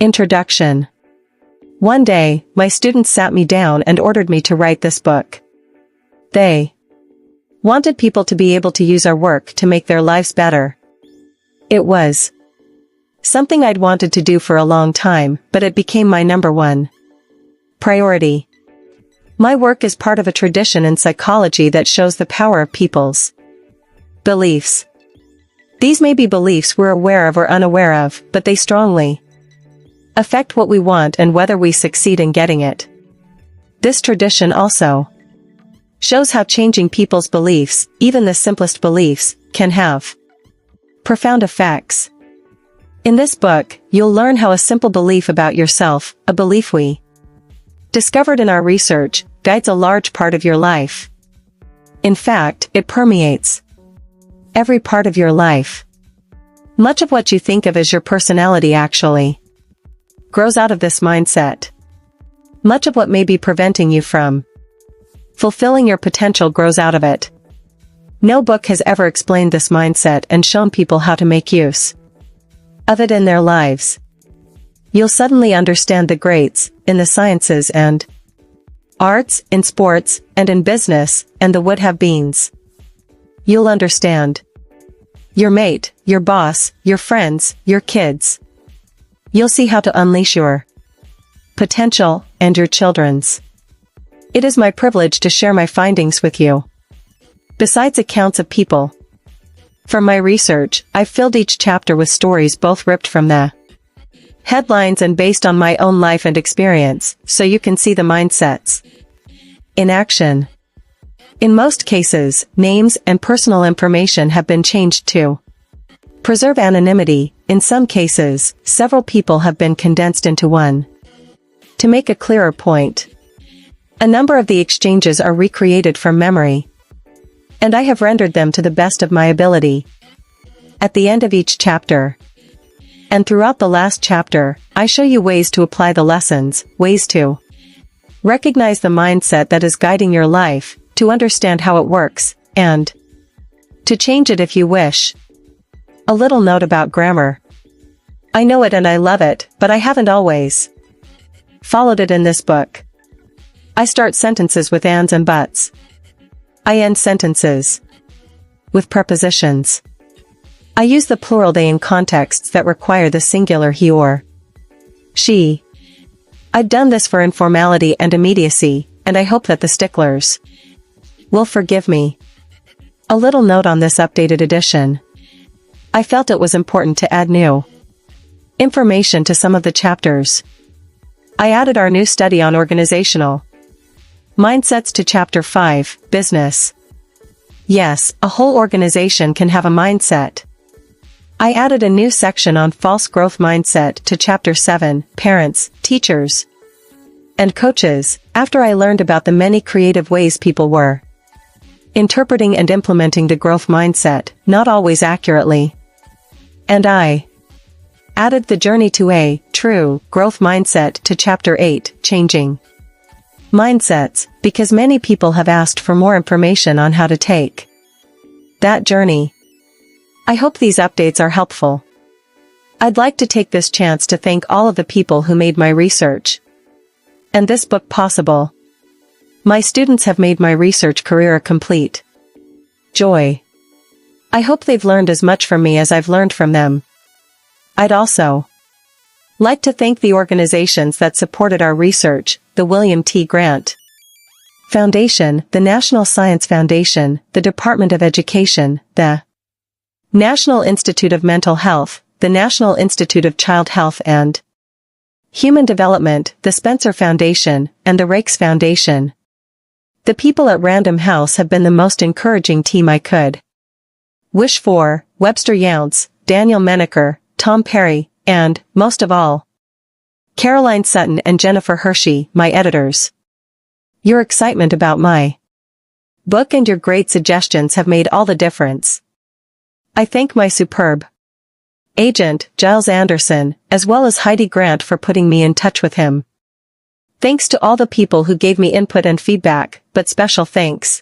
Introduction. One day, my students sat me down and ordered me to write this book. They wanted people to be able to use our work to make their lives better. It was something I'd wanted to do for a long time, but it became my number one priority. My work is part of a tradition in psychology that shows the power of people's beliefs. These may be beliefs we're aware of or unaware of, but they strongly affect what we want and whether we succeed in getting it. This tradition also shows how changing people's beliefs, even the simplest beliefs, can have profound effects. In this book, you'll learn how a simple belief about yourself, a belief we discovered in our research, guides a large part of your life. In fact, it permeates every part of your life. Much of what you think of as your personality actually grows out of this mindset. Much of what may be preventing you from fulfilling your potential grows out of it. No book has ever explained this mindset and shown people how to make use of it in their lives. You'll suddenly understand the greats in the sciences and arts, in sports, and in business, and the would-have-beens. You'll understand your mate, your boss, your friends, your kids. You'll see how to unleash your potential and your children's. It is my privilege to share my findings with you. Besides accounts of people from my research, I've filled each chapter with stories both ripped from the headlines and based on my own life and experience, so you can see the mindsets in action. In most cases, names and personal information have been changed to preserve anonymity. In some cases, several people have been condensed into one to make a clearer point. A number of the exchanges are recreated from memory, and I have rendered them to the best of my ability. At the end of each chapter, and throughout the last chapter, I show you ways to apply the lessons, ways to recognize the mindset that is guiding your life, to understand how it works, and to change it if you wish. A little note about grammar. I know it and I love it, but I haven't always followed it in this book. I start sentences with ands and buts. I end sentences with prepositions. I use the plural they in contexts that require the singular he or she. I've done this for informality and immediacy, and I hope that the sticklers will forgive me. A little note on this updated edition. I felt it was important to add new information to some of the chapters. I added our new study on organizational mindsets to Chapter 5, Business. Yes, a whole organization can have a mindset. I added a new section on false growth mindset to Chapter 7, Parents, Teachers, and Coaches, after I learned about the many creative ways people were interpreting and implementing the growth mindset, not always accurately. And I added the journey to a true growth mindset to Chapter 8, Changing Mindsets, because many people have asked for more information on how to take that journey. I hope these updates are helpful. I'd like to take this chance to thank all of the people who made my research and this book possible. My students have made my research career a complete joy. I hope they've learned as much from me as I've learned from them. I'd also like to thank the organizations that supported our research: the William T. Grant Foundation, the National Science Foundation, the Department of Education, the National Institute of Mental Health, the National Institute of Child Health and Human Development, the Spencer Foundation, and the Rakes Foundation. The people at Random House have been the most encouraging team I could wish for: Webster Younts, Daniel Menaker, Tom Perry, and, most of all, Caroline Sutton and Jennifer Hershey, my editors. Your excitement about my book and your great suggestions have made all the difference. I thank my superb agent, Giles Anderson, as well as Heidi Grant for putting me in touch with him. Thanks to all the people who gave me input and feedback, but special thanks